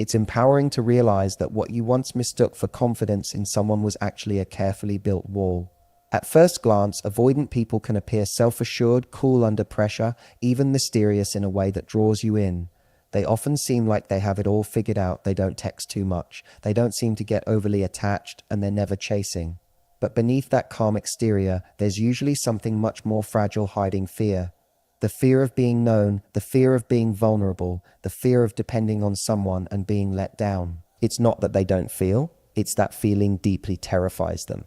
It's empowering to realize that what you once mistook for confidence in someone was actually a carefully built wall. At first glance, avoidant people can appear self-assured, cool under pressure, even mysterious in a way that draws you in. They often seem like they have it all figured out. They don't text too much. They don't seem to get overly attached, and they're never chasing. But beneath that calm exterior, there's usually something much more fragile hiding: fear. The fear of being known, the fear of being vulnerable, the fear of depending on someone and being let down. It's not that they don't feel, it's that feeling deeply terrifies them.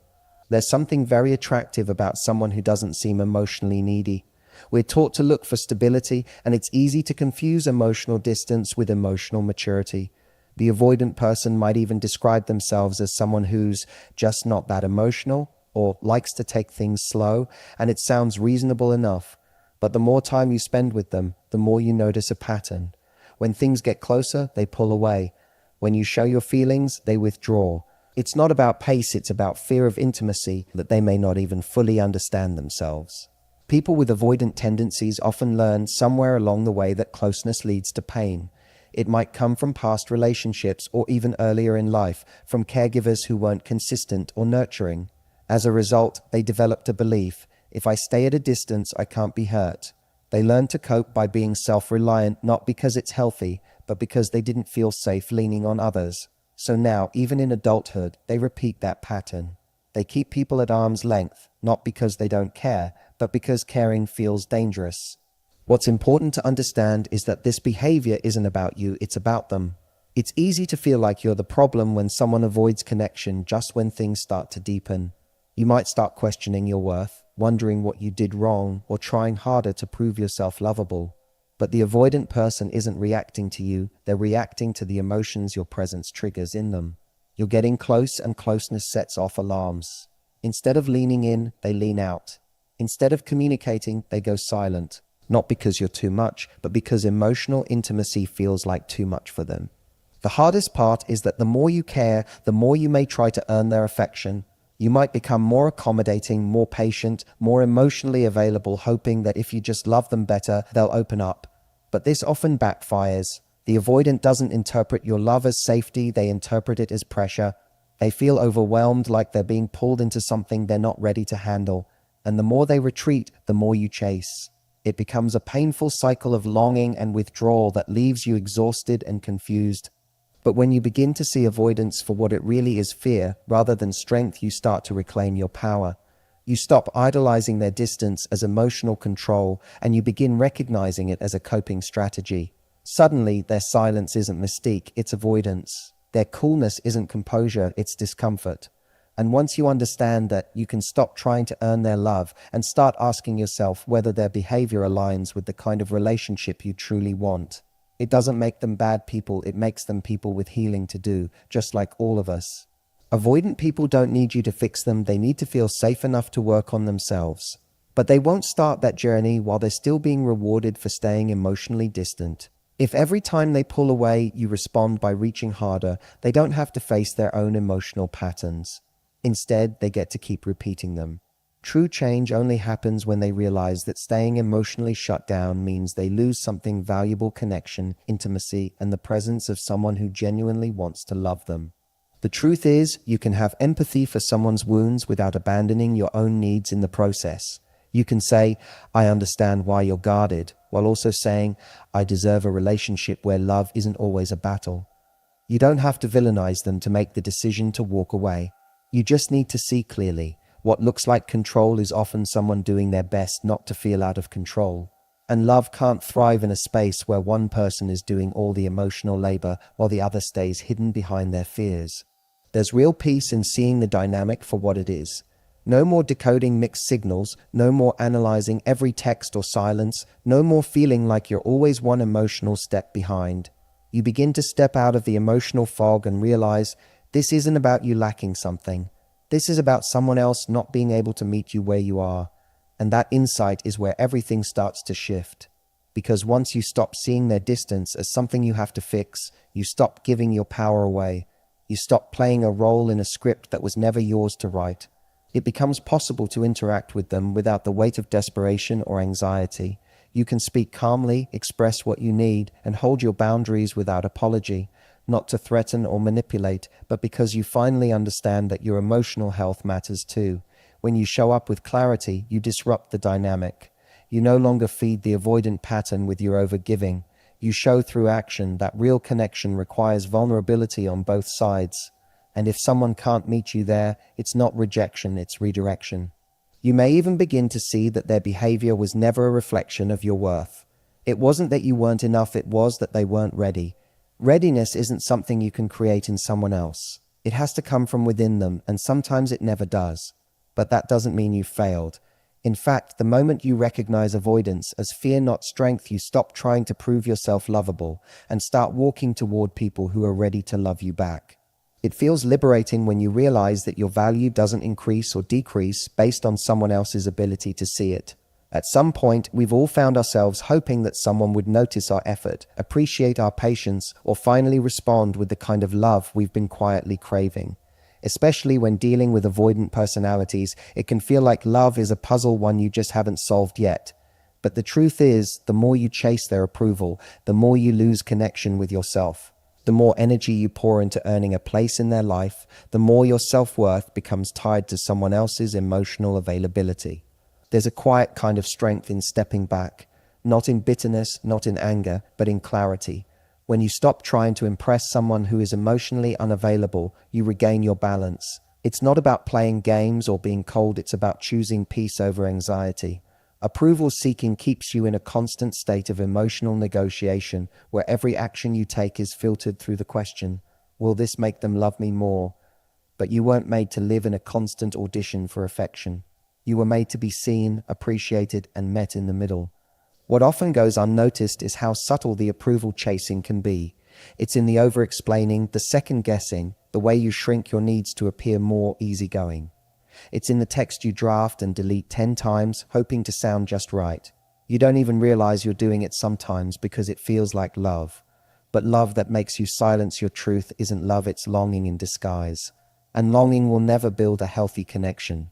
There's something very attractive about someone who doesn't seem emotionally needy. We're taught to look for stability, and it's easy to confuse emotional distance with emotional maturity. The avoidant person might even describe themselves as someone who's just not that emotional or likes to take things slow, and it sounds reasonable enough. But the more time you spend with them, the more you notice a pattern. When things get closer, they pull away. When you show your feelings, they withdraw. It's not about pace, it's about fear of intimacy that they may not even fully understand themselves. People with avoidant tendencies often learn somewhere along the way that closeness leads to pain. It might come from past relationships or even earlier in life, from caregivers who weren't consistent or nurturing. As a result, they developed a belief: if I stay at a distance, I can't be hurt. They learn to cope by being self-reliant, not because it's healthy, but because they didn't feel safe leaning on others. So now, even in adulthood, they repeat that pattern. They keep people at arm's length, not because they don't care, but because caring feels dangerous. What's important to understand is that this behavior isn't about you, it's about them. It's easy to feel like you're the problem when someone avoids connection just when things start to deepen. You might start questioning your worth, wondering what you did wrong, or trying harder to prove yourself lovable. But the avoidant person isn't reacting to you, they're reacting to the emotions your presence triggers in them. You're getting close, and closeness sets off alarms. Instead of leaning in, they lean out. Instead of communicating, they go silent. Not because you're too much, but because emotional intimacy feels like too much for them. The hardest part is that the more you care, the more you may try to earn their affection. You might become more accommodating, more patient, more emotionally available, hoping that if you just love them better, they'll open up. But this often backfires. The avoidant doesn't interpret your love as safety, they interpret it as pressure. They feel overwhelmed, like they're being pulled into something they're not ready to handle. And the more they retreat, the more you chase. It becomes a painful cycle of longing and withdrawal that leaves you exhausted and confused. But when you begin to see avoidance for what it really is, fear, rather than strength, you start to reclaim your power. You stop idolizing their distance as emotional control, and you begin recognizing it as a coping strategy. Suddenly, their silence isn't mystique, it's avoidance. Their coolness isn't composure, it's discomfort. And once you understand that, you can stop trying to earn their love and start asking yourself whether their behavior aligns with the kind of relationship you truly want. It doesn't make them bad people, it makes them people with healing to do, just like all of us. Avoidant people don't need you to fix them, they need to feel safe enough to work on themselves. But they won't start that journey while they're still being rewarded for staying emotionally distant. If every time they pull away, you respond by reaching harder, they don't have to face their own emotional patterns. Instead, they get to keep repeating them. True change only happens when they realize that staying emotionally shut down means they lose something valuable: connection, intimacy, and the presence of someone who genuinely wants to love them. The truth is, you can have empathy for someone's wounds without abandoning your own needs in the process. You can say, I understand why you're guarded, while also saying, I deserve a relationship where love isn't always a battle. You don't have to villainize them to make the decision to walk away. You just need to see clearly. What looks like control is often someone doing their best not to feel out of control. And love can't thrive in a space where one person is doing all the emotional labor while the other stays hidden behind their fears. There's real peace in seeing the dynamic for what it is. No more decoding mixed signals, no more analyzing every text or silence, no more feeling like you're always one emotional step behind. You begin to step out of the emotional fog and realize this isn't about you lacking something. This is about someone else not being able to meet you where you are. And that insight is where everything starts to shift. Because once you stop seeing their distance as something you have to fix, you stop giving your power away. You stop playing a role in a script that was never yours to write. It becomes possible to interact with them without the weight of desperation or anxiety. You can speak calmly, express what you need, and hold your boundaries without apology. not to threaten or manipulate, but because you finally understand that your emotional health matters too. When you show up with clarity, you disrupt the dynamic. You no longer feed the avoidant pattern with your overgiving. You show through action that real connection requires vulnerability on both sides. And if someone can't meet you there, it's not rejection, it's redirection. You may even begin to see that their behavior was never a reflection of your worth. It wasn't that you weren't enough, it was that they weren't ready. Readiness isn't something you can create in someone else. It has to come from within them, and sometimes it never does. But that doesn't mean you failed. In fact, the moment you recognize avoidance as fear, not strength, you stop trying to prove yourself lovable and start walking toward people who are ready to love you back. It feels liberating when you realize that your value doesn't increase or decrease based on someone else's ability to see it. At some point, we've all found ourselves hoping that someone would notice our effort, appreciate our patience, or finally respond with the kind of love we've been quietly craving. Especially when dealing with avoidant personalities, it can feel like love is a puzzle, one you just haven't solved yet. But the truth is, the more you chase their approval, the more you lose connection with yourself. The more energy you pour into earning a place in their life, the more your self-worth becomes tied to someone else's emotional availability. There's a quiet kind of strength in stepping back, not in bitterness, not in anger, but in clarity. When you stop trying to impress someone who is emotionally unavailable, you regain your balance. It's not about playing games or being cold, it's about choosing peace over anxiety. Approval seeking keeps you in a constant state of emotional negotiation, where every action you take is filtered through the question, will this make them love me more? But you weren't made to live in a constant audition for affection. You were made to be seen, appreciated, and met in the middle. What often goes unnoticed is how subtle the approval chasing can be. It's in the over-explaining, the second-guessing, the way you shrink your needs to appear more easygoing. It's in the text you draft and delete 10 times, hoping to sound just right. You don't even realize you're doing it sometimes because it feels like love. But love that makes you silence your truth isn't love, it's longing in disguise. And longing will never build a healthy connection.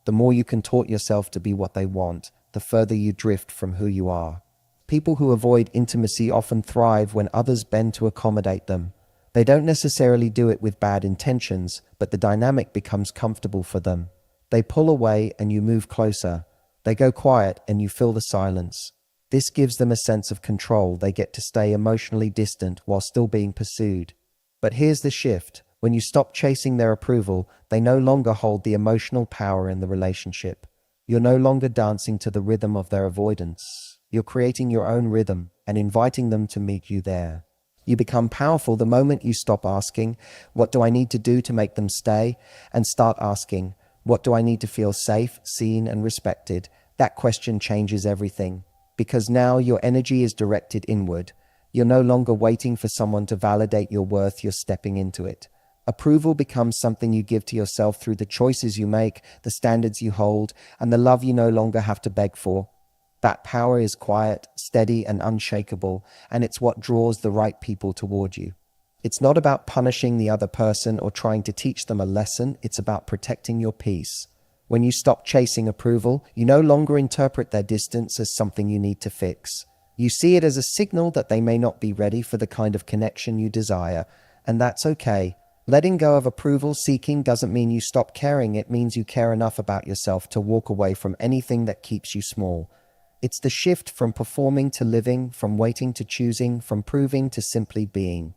The more you contort yourself to be what they want, the further you drift from who you are. People who avoid intimacy often thrive when others bend to accommodate them. They don't necessarily do it with bad intentions, but the dynamic becomes comfortable for them. They pull away and you move closer. They go quiet and you fill the silence. This gives them a sense of control. They get to stay emotionally distant while still being pursued. But here's the shift. When you stop chasing their approval, they no longer hold the emotional power in the relationship. You're no longer dancing to the rhythm of their avoidance. You're creating your own rhythm and inviting them to meet you there. You become powerful the moment you stop asking, what do I need to do to make them stay? And start asking, what do I need to feel safe, seen, and respected? That question changes everything. Because now your energy is directed inward. You're no longer waiting for someone to validate your worth, you're stepping into it. Approval becomes something you give to yourself through the choices you make, the standards you hold, and the love you no longer have to beg for. That power is quiet, steady, and unshakable, and it's what draws the right people toward you. It's not about punishing the other person or trying to teach them a lesson, it's about protecting your peace. When you stop chasing approval, you no longer interpret their distance as something you need to fix. You see it as a signal that they may not be ready for the kind of connection you desire, and that's okay. Letting go of approval seeking doesn't mean you stop caring, it means you care enough about yourself to walk away from anything that keeps you small. It's the shift from performing to living, from waiting to choosing, from proving to simply being.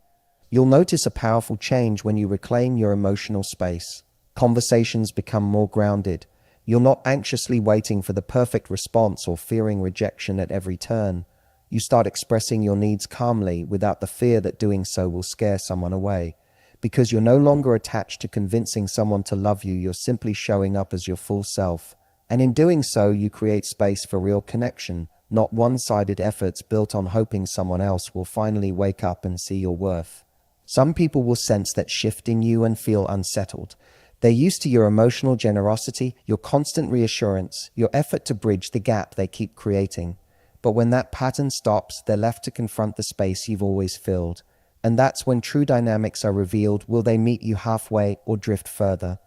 You'll notice a powerful change when you reclaim your emotional space. Conversations become more grounded. You're not anxiously waiting for the perfect response or fearing rejection at every turn. You start expressing your needs calmly without the fear that doing so will scare someone away. Because you're no longer attached to convincing someone to love you, you're simply showing up as your full self. And in doing so, you create space for real connection, not one-sided efforts built on hoping someone else will finally wake up and see your worth. Some people will sense that shift in you and feel unsettled. They're used to your emotional generosity, your constant reassurance, your effort to bridge the gap they keep creating. But when that pattern stops, they're left to confront the space you've always filled. And that's when true dynamics are revealed. Will they meet you halfway or drift further?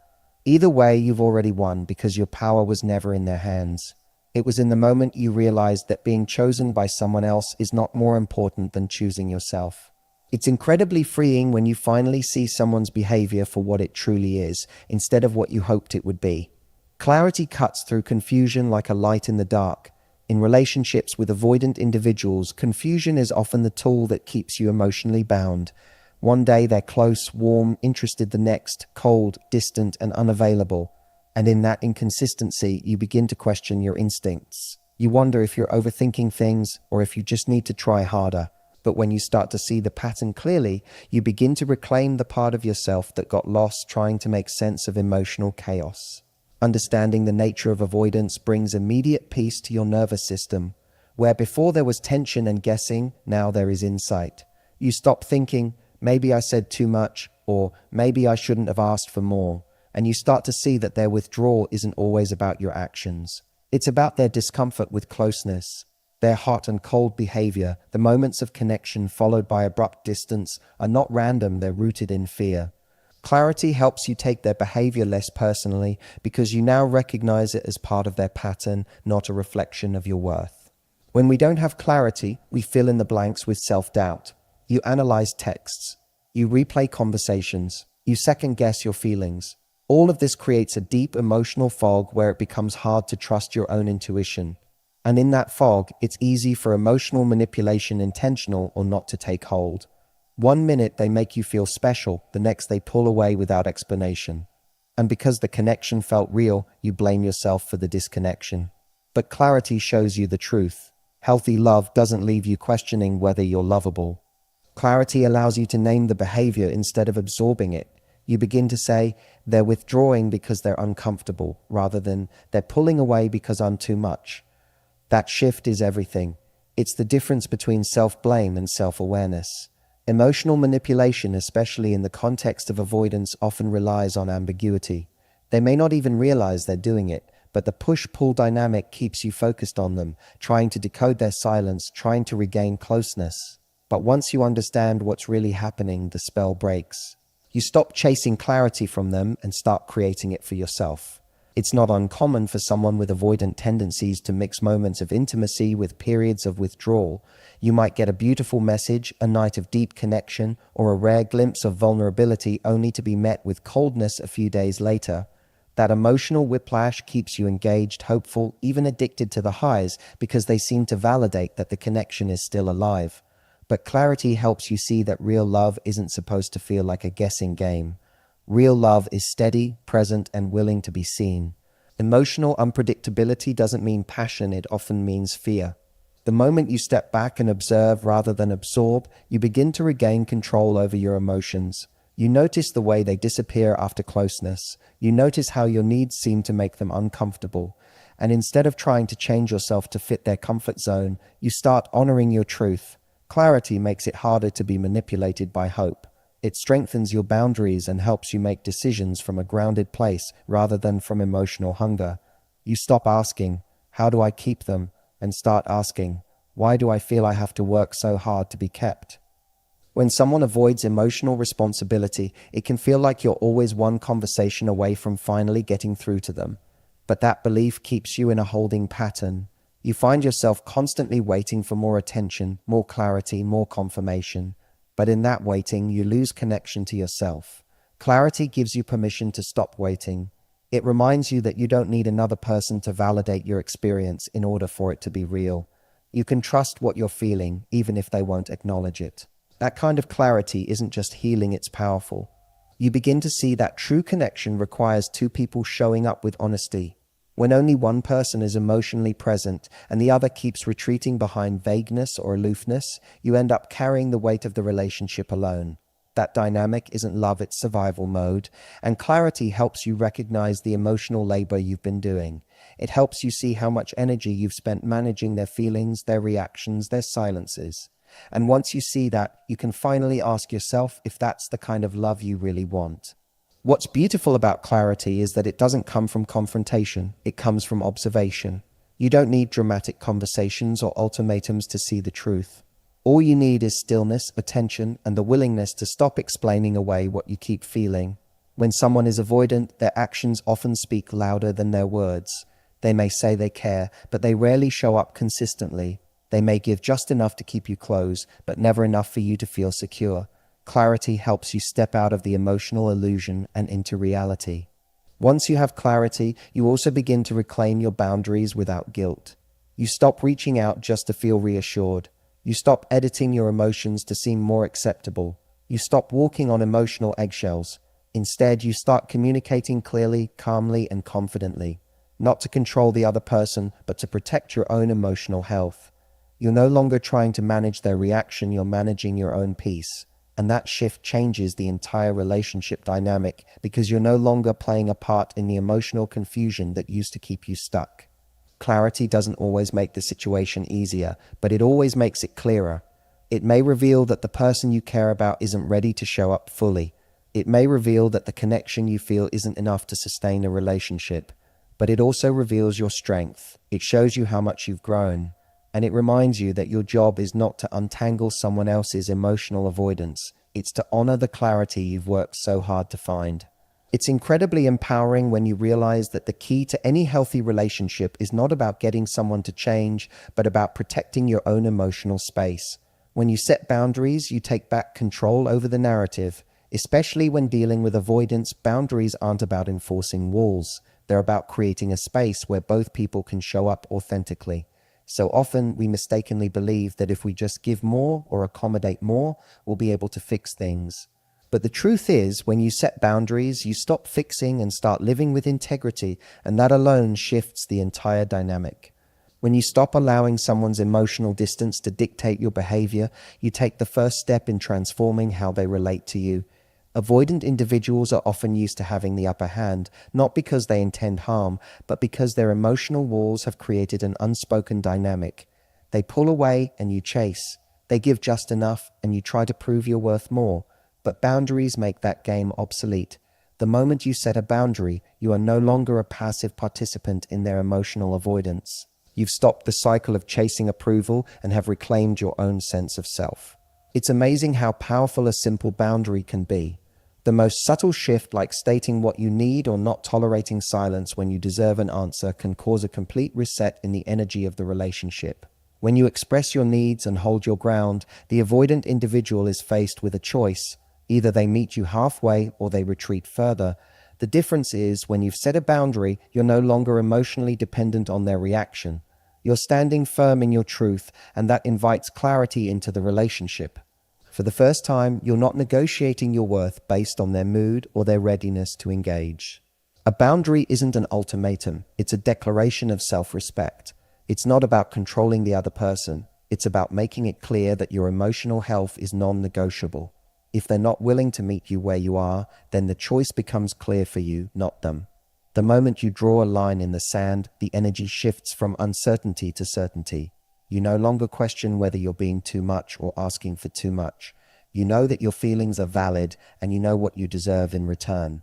Either way, you've already won because your power was never in their hands. It was in the moment you realized that being chosen by someone else is not more important than choosing yourself. It's incredibly freeing when you finally see someone's behavior for what it truly is, instead of what you hoped it would be. Clarity cuts through confusion like a light in the dark. In relationships with avoidant individuals, confusion is often the tool that keeps you emotionally bound. One day they're close, warm, interested; the next, cold, distant, and unavailable. And in that inconsistency, you begin to question your instincts. You wonder if you're overthinking things or if you just need to try harder. But when you start to see the pattern clearly, you begin to reclaim the part of yourself that got lost trying to make sense of emotional chaos. Understanding the nature of avoidance brings immediate peace to your nervous system. Where before there was tension and guessing, now there is insight. You stop thinking, maybe I said too much, or maybe I shouldn't have asked for more, and you start to see that their withdrawal isn't always about your actions. It's about their discomfort with closeness. Their hot and cold behavior, the moments of connection followed by abrupt distance, are not random; they're rooted in fear. Clarity helps you take their behavior less personally because you now recognize it as part of their pattern, not a reflection of your worth. When we don't have clarity, we fill in the blanks with self-doubt. You analyze texts. You replay conversations. You second-guess your feelings. All of this creates a deep emotional fog where it becomes hard to trust your own intuition. And in that fog, it's easy for emotional manipulation, intentional or not, to take hold. One minute they make you feel special, the next they pull away without explanation. And because the connection felt real, you blame yourself for the disconnection. But clarity shows you the truth. Healthy love doesn't leave you questioning whether you're lovable. Clarity allows you to name the behavior instead of absorbing it. You begin to say, they're withdrawing because they're uncomfortable, rather than they're pulling away because I'm too much. That shift is everything. It's the difference between self-blame and self-awareness. Emotional manipulation, especially in the context of avoidance, often relies on ambiguity. They may not even realize they're doing it, but the push-pull dynamic keeps you focused on them, trying to decode their silence, trying to regain closeness. But once you understand what's really happening, the spell breaks. You stop chasing clarity from them and start creating it for yourself. It's not uncommon for someone with avoidant tendencies to mix moments of intimacy with periods of withdrawal. You might get a beautiful message, a night of deep connection, or a rare glimpse of vulnerability, only to be met with coldness a few days later. That emotional whiplash keeps you engaged, hopeful, even addicted to the highs, because they seem to validate that the connection is still alive. But clarity helps you see that real love isn't supposed to feel like a guessing game. Real love is steady, present, and willing to be seen. Emotional unpredictability doesn't mean passion, it often means fear. The moment you step back and observe rather than absorb, you begin to regain control over your emotions. You notice the way they disappear after closeness. You notice how your needs seem to make them uncomfortable. And instead of trying to change yourself to fit their comfort zone, you start honoring your truth. Clarity makes it harder to be manipulated by hope. It strengthens your boundaries and helps you make decisions from a grounded place rather than from emotional hunger. You stop asking, how do I keep them? And start asking, why do I feel I have to work so hard to be kept? When someone avoids emotional responsibility, it can feel like you're always one conversation away from finally getting through to them. But that belief keeps you in a holding pattern. You find yourself constantly waiting for more attention, more clarity, more confirmation. But in that waiting, you lose connection to yourself. Clarity gives you permission to stop waiting. It reminds you that you don't need another person to validate your experience in order for it to be real. You can trust what you're feeling, even if they won't acknowledge it. That kind of clarity isn't just healing, it's powerful. You begin to see that true connection requires two people showing up with honesty. When only one person is emotionally present and the other keeps retreating behind vagueness or aloofness, you end up carrying the weight of the relationship alone. That dynamic isn't love, it's survival mode, and clarity helps you recognize the emotional labor you've been doing. It helps you see how much energy you've spent managing their feelings, their reactions, their silences. And once you see that, you can finally ask yourself if that's the kind of love you really want. What's beautiful about clarity is that it doesn't come from confrontation, it comes from observation. You don't need dramatic conversations or ultimatums to see the truth. All you need is stillness, attention, and the willingness to stop explaining away what you keep feeling. When someone is avoidant, their actions often speak louder than their words. They may say they care, but they rarely show up consistently. They may give just enough to keep you close, but never enough for you to feel secure. Clarity helps you step out of the emotional illusion and into reality. Once you have clarity, you also begin to reclaim your boundaries without guilt. You stop reaching out just to feel reassured. You stop editing your emotions to seem more acceptable. You stop walking on emotional eggshells. Instead, you start communicating clearly, calmly, and confidently, not to control the other person, but to protect your own emotional health. You're no longer trying to manage their reaction, you're managing your own peace. And that shift changes the entire relationship dynamic because you're no longer playing a part in the emotional confusion that used to keep you stuck. Clarity doesn't always make the situation easier, but it always makes it clearer. It may reveal that the person you care about isn't ready to show up fully. It may reveal that the connection you feel isn't enough to sustain a relationship. But it also reveals your strength. It shows you how much you've grown. And it reminds you that your job is not to untangle someone else's emotional avoidance. It's to honor the clarity you've worked so hard to find. It's incredibly empowering when you realize that the key to any healthy relationship is not about getting someone to change, but about protecting your own emotional space. When you set boundaries, you take back control over the narrative. Especially when dealing with avoidance, boundaries aren't about enforcing walls. They're about creating a space where both people can show up authentically. So often we mistakenly believe that if we just give more or accommodate more, we'll be able to fix things. But the truth is, when you set boundaries, you stop fixing and start living with integrity, and that alone shifts the entire dynamic. When you stop allowing someone's emotional distance to dictate your behavior, you take the first step in transforming how they relate to you. Avoidant individuals are often used to having the upper hand, not because they intend harm, but because their emotional walls have created an unspoken dynamic. They pull away and you chase. They give just enough and you try to prove you're worth more. But boundaries make that game obsolete. The moment you set a boundary, you are no longer a passive participant in their emotional avoidance. You've stopped the cycle of chasing approval and have reclaimed your own sense of self. It's amazing how powerful a simple boundary can be. The most subtle shift, like stating what you need or not tolerating silence when you deserve an answer, can cause a complete reset in the energy of the relationship. When you express your needs and hold your ground, the avoidant individual is faced with a choice. Either they meet you halfway or they retreat further. The difference is, when you've set a boundary, you're no longer emotionally dependent on their reaction. You're standing firm in your truth, and that invites clarity into the relationship. For the first time, you're not negotiating your worth based on their mood or their readiness to engage. A boundary isn't an ultimatum, it's a declaration of self-respect. It's not about controlling the other person, it's about making it clear that your emotional health is non-negotiable. If they're not willing to meet you where you are, then the choice becomes clear for you, not them. The moment you draw a line in the sand, the energy shifts from uncertainty to certainty. You no longer question whether you're being too much or asking for too much. You know that your feelings are valid and you know what you deserve in return.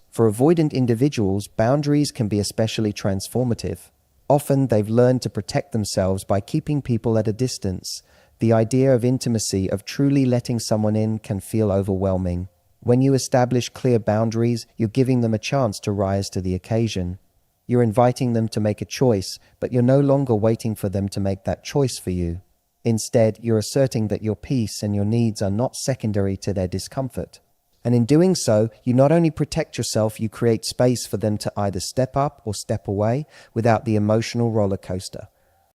For avoidant individuals, boundaries can be especially transformative. Often they've learned to protect themselves by keeping people at a distance. The idea of intimacy, of truly letting someone in, can feel overwhelming. When you establish clear boundaries, you're giving them a chance to rise to the occasion. You're inviting them to make a choice, but you're no longer waiting for them to make that choice for you. Instead, you're asserting that your peace and your needs are not secondary to their discomfort. And in doing so, you not only protect yourself, you create space for them to either step up or step away without the emotional roller coaster.